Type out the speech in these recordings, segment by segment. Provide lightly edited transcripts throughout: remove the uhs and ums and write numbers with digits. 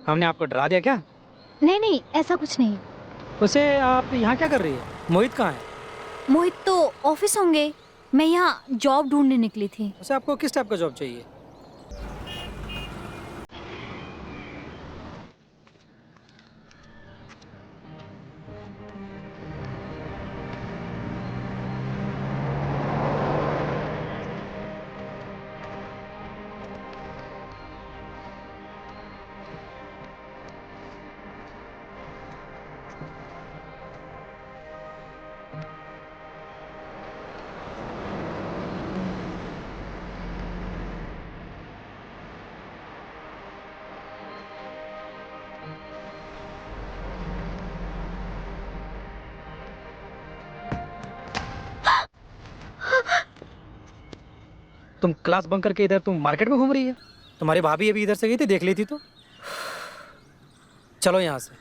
हमने आपको डरा दिया क्या? नहीं नहीं, ऐसा कुछ नहीं। उसे आप यहाँ क्या कर रही है? मोहित कहाँ है? मोहित तो ऑफिस होंगे, मैं यहाँ जॉब ढूंढने निकली थी। उसे आपको किस टाइप का जॉब चाहिए? तुम क्लास बंक करके इधर तुम मार्केट में घूम रही है? तुम्हारी भाभी अभी इधर से गई थी, देख ली थी तो। चलो यहाँ से।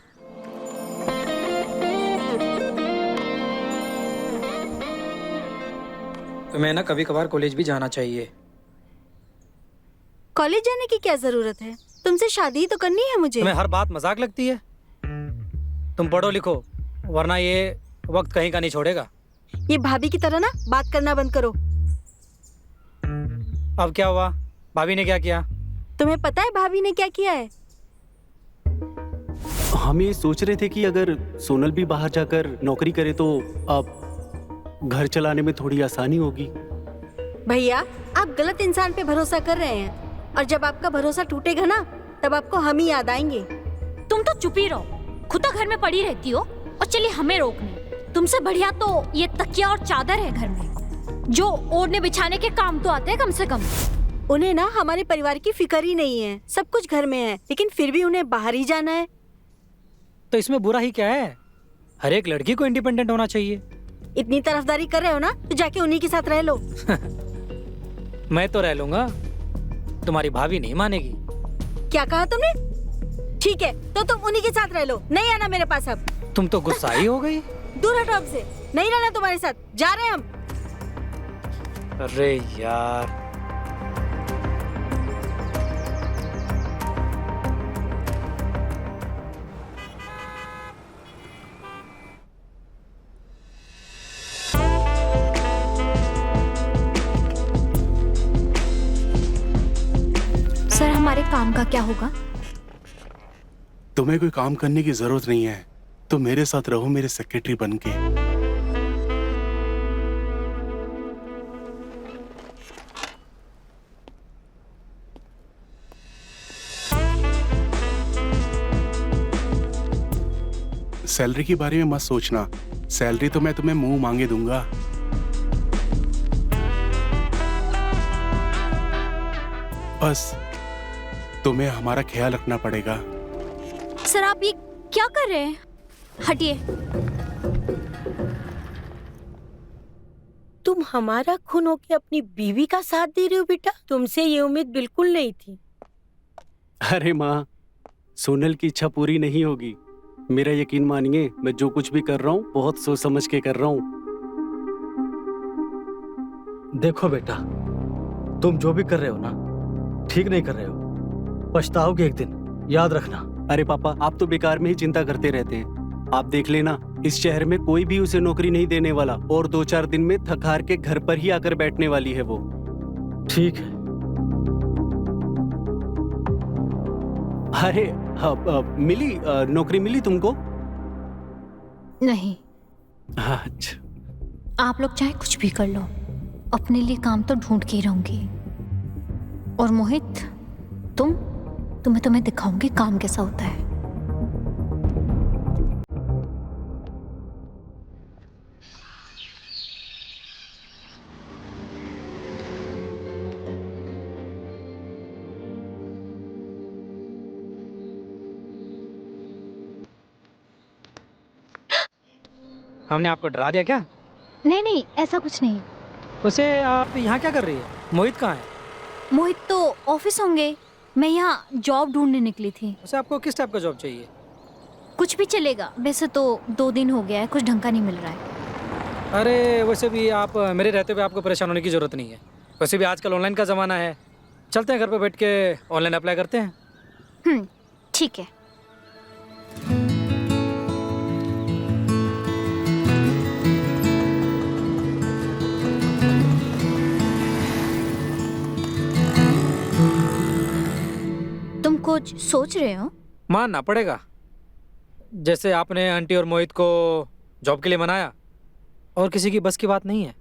तुम्हें ना कभी कभार कॉलेज भी जाना चाहिए। कॉलेज जाने की क्या जरूरत है? तुमसे शादी ही तो करनी है मुझे। तुम्हें हर बात मजाक लगती है? तुम पढ़ो लिखो, वरना ये वक्त कहीं का नहीं छोड़ेगा। ये भाभी की तरह ना बात करना बंद करो। अब क्या हुआ? भाभी ने क्या किया? तुम्हें पता है भाभी ने क्या किया है? हम ये सोच रहे थे कि अगर सोनल भी बाहर जाकर नौकरी करे तो अब घर चलाने में थोड़ी आसानी होगी। भैया, आप गलत इंसान पे भरोसा कर रहे हैं, और जब आपका भरोसा टूटेगा ना, तब आपको हम ही याद आएंगे। तुम तो चुप ही रहो, खुद घर में पड़ी रहती हो और चलिए हमें रोकने। तुमसे बढ़िया तो ये तकिया और चादर है घर में, जो ओढ़ने बिछाने के काम तो आते हैं कम से कम। उन्हें ना हमारे परिवार की फिक्र ही नहीं है, सब कुछ घर में है, लेकिन फिर भी उन्हें बाहर ही जाना है। तो इसमें बुरा ही क्या है? हर एक लड़की को इंडिपेंडेंट होना चाहिए। इतनी तरफदारी कर रहे हो ना, तो जाके उन्हीं के साथ रह लो। मैं तो रह लूंगा, तुम्हारी भाभी नहीं मानेगी। क्या कहा तुमने? ठीक है, तो तुम उन्हीं के साथ रह लो, नहीं आना मेरे पास अब। तुम तो गुस्सा ही हो गई। दूर हटो अब से, नहीं रहना तुम्हारे साथ, जा रहे हैं हम। अरे यार, सर, हमारे काम का क्या होगा? तुम्हें कोई काम करने की जरूरत नहीं है, तुम मेरे साथ रहो मेरे सेक्रेटरी बनके। सैलरी के बारे में मत सोचना, सैलरी तो मैं तुम्हें मुंह मांगे दूंगा। बस तुम्हें हमारा ख्याल रखना पड़ेगा। सर, आप ये क्या कर रहे हैं? हटिए। तुम हमारा खून होके अपनी बीवी का साथ दे रहे हो बेटा, तुमसे ये उम्मीद बिल्कुल नहीं थी। अरे माँ, सोनल की इच्छा पूरी नहीं होगी। मेरा यकीन मानिए, मैं जो कुछ भी कर रहा हूँ बहुत सोच समझ के कर रहा हूँ। देखो बेटा, तुम जो भी कर रहे हो ना, ठीक नहीं कर रहे हो, पछताओगे एक दिन, याद रखना। अरे पापा, आप तो बेकार में ही चिंता करते रहते हैं। आप देख लेना, इस शहर में कोई भी उसे नौकरी नहीं देने वाला, और 2-4 दिन में थक हार के घर पर ही आकर बैठने वाली है वो। ठीक है। अरे मिली नौकरी मिली तुमको? नहीं, अच्छा। आप लोग चाहे कुछ भी कर लो, अपने लिए काम तो ढूंढ के ही रहूंगी। और मोहित, तुम्हें दिखाऊंगी काम कैसा होता है। हमने आपको डरा दिया क्या? नहीं नहीं, ऐसा कुछ नहीं। उसे आप यहाँ क्या कर रही है? मोहित कहाँ है? मोहित तो ऑफिस होंगे, मैं यहाँ जॉब ढूंढने निकली थी। उसे आपको किस टाइप का जॉब चाहिए? कुछ भी चलेगा, वैसे तो 2 दिन हो गया है, कुछ ढंग का नहीं मिल रहा है। अरे वैसे भी आप मेरे रहते हुए आपको परेशान होने की जरूरत नहीं है। वैसे भी आजकल ऑनलाइन का ज़माना है, चलते हैं घर पर बैठ के ऑनलाइन अप्लाई करते हैं। ठीक है। तुम कुछ सोच रहे हो? मानना पड़ेगा। जैसे आपने आंटी और मोहित को जॉब के लिए मनाया, और किसी की बस की बात नहीं है।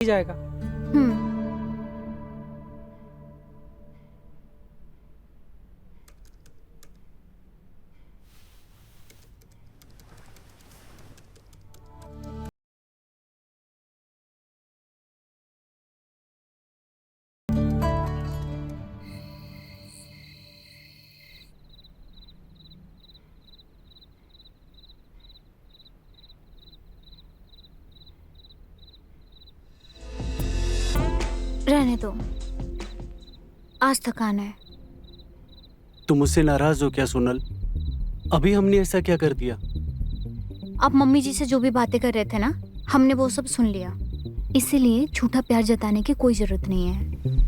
जाएगा। रहने दो, आज थकान है। तुम मुझसे नाराज हो क्या सोनल? अभी हमने ऐसा क्या कर दिया? आप मम्मी जी से जो भी बातें कर रहे थे ना, हमने वो सब सुन लिया। इसीलिए झूठा प्यार जताने की कोई जरूरत नहीं है।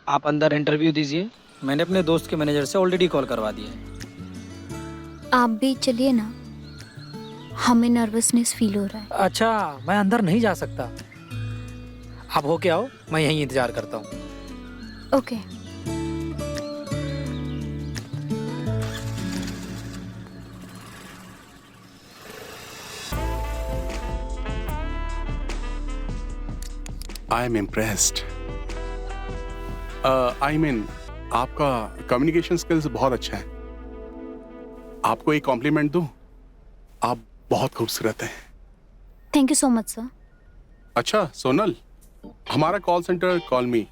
आप अंदर इंटरव्यू दीजिए। मैंने अपने दोस्त के मैनेजर से ऑलरेडी कॉल करवा दिया है। आप भी चलिए ना, हमें नर्वसनेस फील हो रहा है। अच्छा, मैं अंदर नहीं जा सकता। आप होके आओ, मैं यहीं इंतजार करता हूँ। Okay. I am impressed. I mean आपका कम्युनिकेशन स्किल्स बहुत अच्छा है। आपको एक कॉम्प्लीमेंट दूं? आप बहुत खूबसूरत हैं। Thank you so much sir. अच्छा सोनल, हमारा कॉल सेंटर कॉल मी,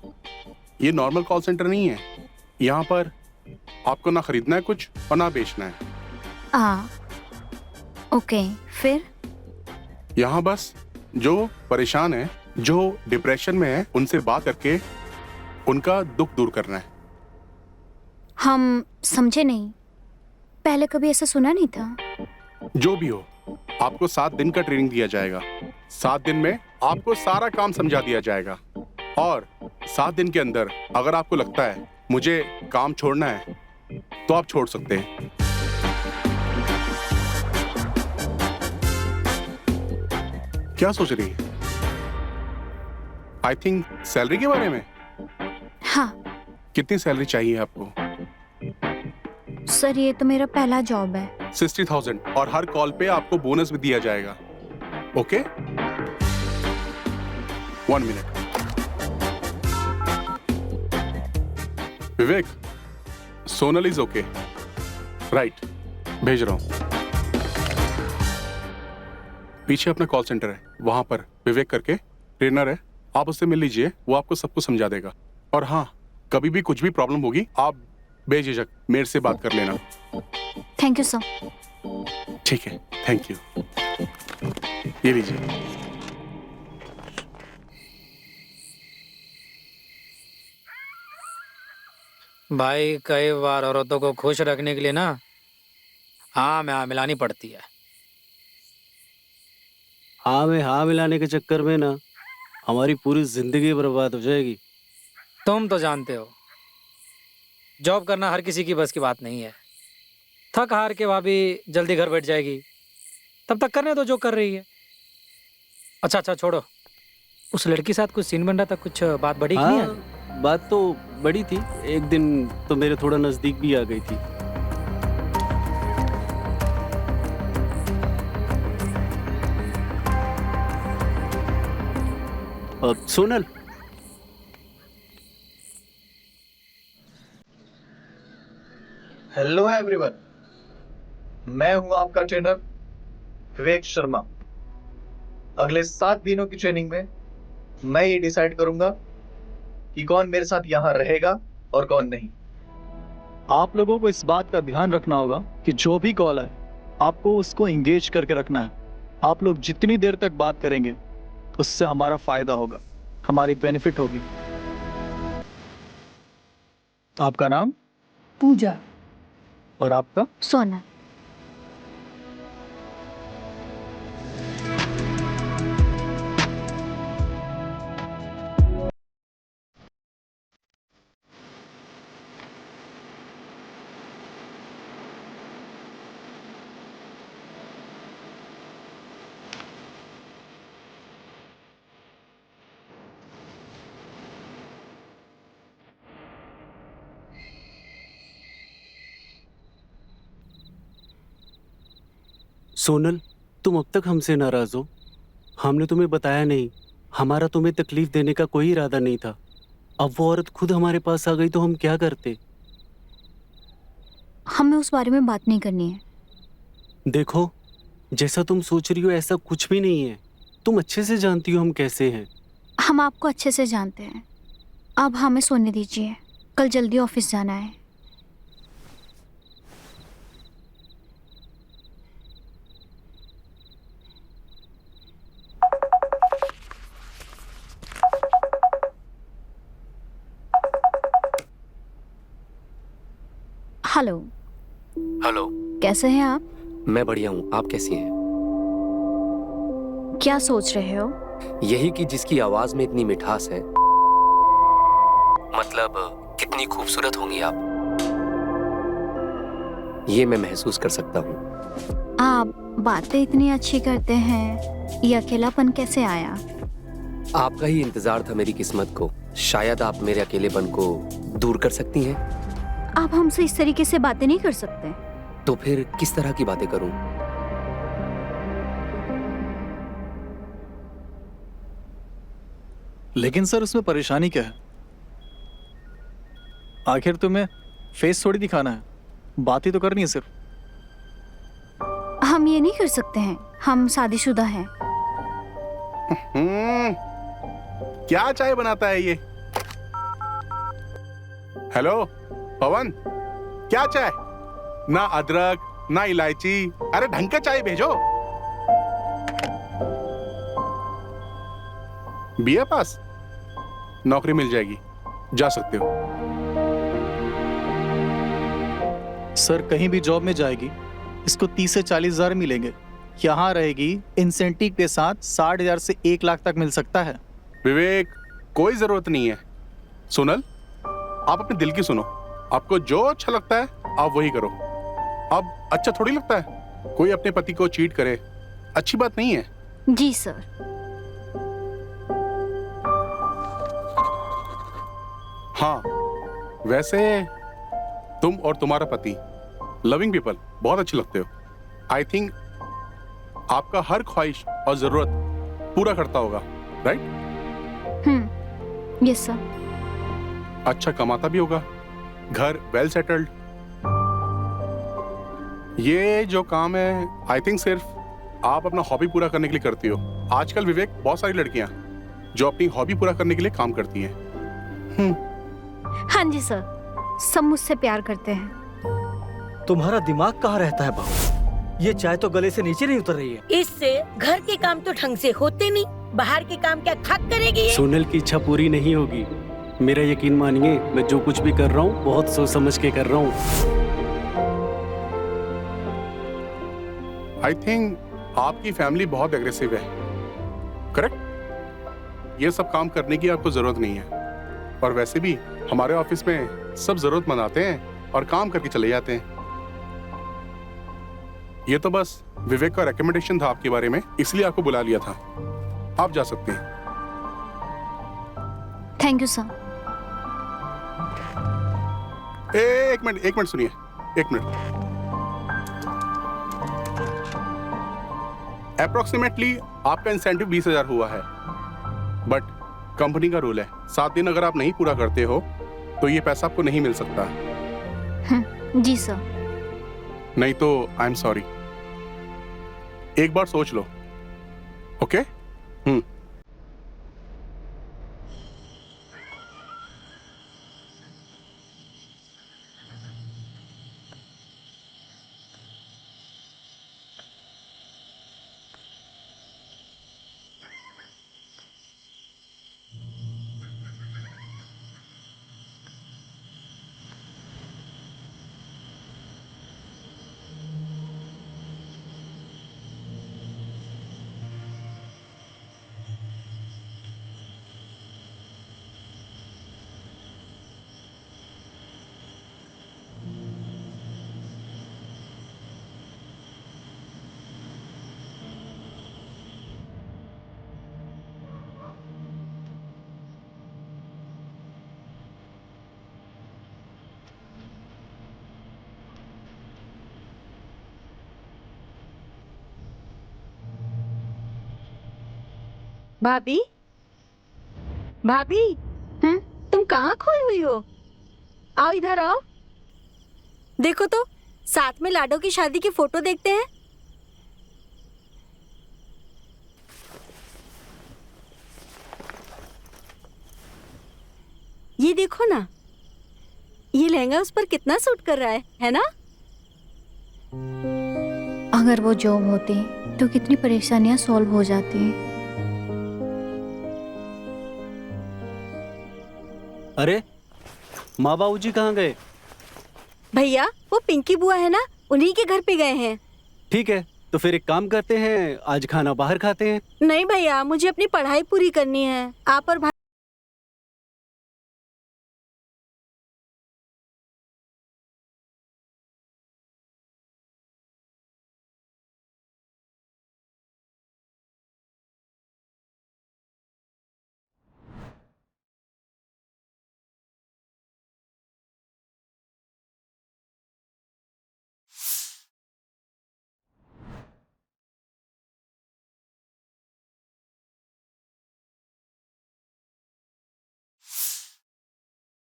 ये नॉर्मल कॉल सेंटर नहीं है। यहाँ पर आपको ना खरीदना है कुछ और ना बेचना है। ओके, फिर? यहाँ बस जो परेशान है, जो डिप्रेशन में है, उनसे बात करके उनका दुख दूर करना है। हम समझे नहीं, पहले कभी ऐसा सुना नहीं था। जो भी हो, आपको 7 दिन का ट्रेनिंग दिया जाएगा। 7 दिन में आपको सारा काम समझा दिया जाएगा। और 7 दिन के अंदर अगर आपको लगता है मुझे काम छोड़ना है तो आप छोड़ सकते हैं। क्या सोच रही है? आई थिंक सैलरी के बारे में। हाँ कितनी सैलरी चाहिए आपको? सर, ये तो मेरा पहला जॉब है। 60,000 और हर कॉल पे आपको बोनस भी दिया जाएगा। Okay? 1 minute. Vivek, Sonal is okay. Right, भेज रहा हूं। पीछे अपना कॉल सेंटर है, वहां पर विवेक करके ट्रेनर है, आप उससे मिल लीजिए, वो आपको सब कुछ समझा देगा। और हाँ, कभी भी कुछ भी प्रॉब्लम होगी आप बेझिझक मेरे से बात कर लेना। Thank you sir. ठीक है, थैंक यू। ये लीजिए। भाई कई बार औरतों को खुश रखने के लिए ना हाँ में हाँ मिलानी पड़ती है। हाँ में हाँ मिलाने के चक्कर में ना हमारी पूरी जिंदगी बर्बाद हो जाएगी। तुम तो जानते हो जॉब करना हर किसी की बस की बात नहीं है। थक हार के भाभी जल्दी घर बैठ जाएगी, तब तक करने दो जो कर रही है। अच्छा छोड़ो, उस लड़की के साथ कुछ सीन बन रहा था, कुछ बात बढ़ी कि नहीं हाँ, आगे? बात तो बड़ी थी, एक दिन तो मेरे थोड़ा नजदीक भी आ गई थी। सोनल, हेलो एवरीवन, मैं हूं आपका ट्रेनर विवेक शर्मा। अगले 7 दिनों की ट्रेनिंग में मैं ये डिसाइड करूंगा कि कौन मेरे साथ यहाँ रहेगा और कौन नहीं। आप लोगों को इस बात का ध्यान रखना होगा कि जो भी कॉल है आपको उसको एंगेज करके रखना है। आप लोग जितनी देर तक बात करेंगे उससे हमारा फायदा होगा, हमारी बेनिफिट होगी। आपका नाम? पूजा। और आपका? सोनल। सोनल, तुम अब तक हमसे नाराज हो? हमने तुम्हें बताया नहीं, हमारा तुम्हें तकलीफ देने का कोई इरादा नहीं था। अब वो औरत खुद हमारे पास आ गई तो हम क्या करते? हमें उस बारे में बात नहीं करनी है। देखो, जैसा तुम सोच रही हो ऐसा कुछ भी नहीं है। तुम अच्छे से जानती हो हम कैसे हैं। हम आपको अच्छे से जानते हैं। अब हमें सोने दीजिए, कल जल्दी ऑफिस जाना है। हेलो। हेलो। कैसे हैं आप? मैं बढ़िया हूँ, आप कैसी हैं? क्या सोच रहे हो? यही कि जिसकी आवाज में इतनी मिठास है, मतलब कितनी खूबसूरत होंगी आप, ये मैं महसूस कर सकता हूँ। आप बातें इतनी अच्छी करते हैं, ये अकेलापन कैसे आया? आपका ही इंतजार था मेरी किस्मत को। शायद आप मेरे अकेलेपन को दूर कर सकती हैं। आप हमसे इस तरीके से बातें नहीं कर सकते। तो फिर किस तरह की बातें करूं? लेकिन सर, उसमें परेशानी क्या है? आखिर तुम्हें फेस थोड़ी दिखाना है, बात ही तो करनी है सिर्फ। हम ये नहीं कर सकते हैं, हम शादीशुदा हैं। क्या चाय बनाता है ये? हेलो पवन, क्या चाय? ना अदरक ना इलायची, अरे ढंग का चाय भेजो। बीए पास, नौकरी मिल जाएगी, जा सकते हो। सर, कहीं भी जॉब में जाएगी इसको 30 से 40 हजार मिलेंगे। यहाँ रहेगी इंसेंटिव के साथ 60,000 से 1 लाख तक मिल सकता है। विवेक, कोई जरूरत नहीं है। सोनल, आप अपने दिल की सुनो। आपको जो अच्छा लगता है आप वही करो। अब अच्छा थोड़ी लगता है कोई अपने पति को चीट करे, अच्छी बात नहीं है। जी सर। हाँ, वैसे तुम और तुम्हारा पति लविंग पीपल बहुत अच्छे लगते हो। आई थिंक आपका हर ख्वाहिश और जरूरत पूरा करता होगा, राइट? Yes sir. अच्छा कमाता भी होगा, घर वेल सेटल्ड। ये जो काम है आई थिंक सिर्फ आप अपना हॉबी पूरा करने के लिए करती हो। आजकल विवेक, बहुत सारी लड़कियां जो अपनी हॉबी पूरा करने के लिए काम करती हैं। हाँ जी सर, सब मुझसे प्यार करते हैं। तुम्हारा दिमाग कहाँ रहता है बहू? ये चाय तो गले से नीचे नहीं उतर रही है। इससे घर के काम तो ढंग से होते नहीं, बाहर के काम क्या खाक करेगी ये? सोनल की इच्छा पूरी नहीं होगी। मेरा यकीन मानिए, मैं जो कुछ भी कर रहा हूँ बहुत सोच समझ के कर रहा हूँ। आई थिंक आपकी फैमिली बहुत एग्रेसिव है, करेक्ट? ये सब काम करने की आपको जरूरत नहीं है। और वैसे भी हमारे ऑफिस में सब जरूरतमंद आते हैं और काम करके चले जाते हैं। ये तो बस विवेक का रिकमेंडेशन था आपके बारे में, इसलिए आपको बुला लिया था। आप जा सकते हैं। Thank you sir. एक मिनट सुनिए, एक मिनट। अप्रोक्सीमेटली आपका इंसेंटिव 20,000 हुआ है, बट कंपनी का रूल है 7 दिन अगर आप नहीं पूरा करते हो तो ये पैसा आपको नहीं मिल सकता। जी सर। नहीं तो आई एम सॉरी। एक बार सोच लो, ओके? भाभी, भाभी, तुम कहाँ खोई हुई हो? आओ इधर आओ। देखो तो, साथ में लाडो की शादी की फोटो देखते हैं। ये देखो ना, ये लहंगा उस पर कितना सूट कर रहा है ना? अगर वो जॉब होती तो कितनी परेशानियां सॉल्व हो जाती। अरे माँ बाबू जी कहाँ गए? भैया, वो पिंकी बुआ है ना, उन्हीं के घर पे गए हैं। ठीक है, तो फिर एक काम करते हैं, आज खाना बाहर खाते हैं। नहीं भैया, मुझे अपनी पढ़ाई पूरी करनी है। आप और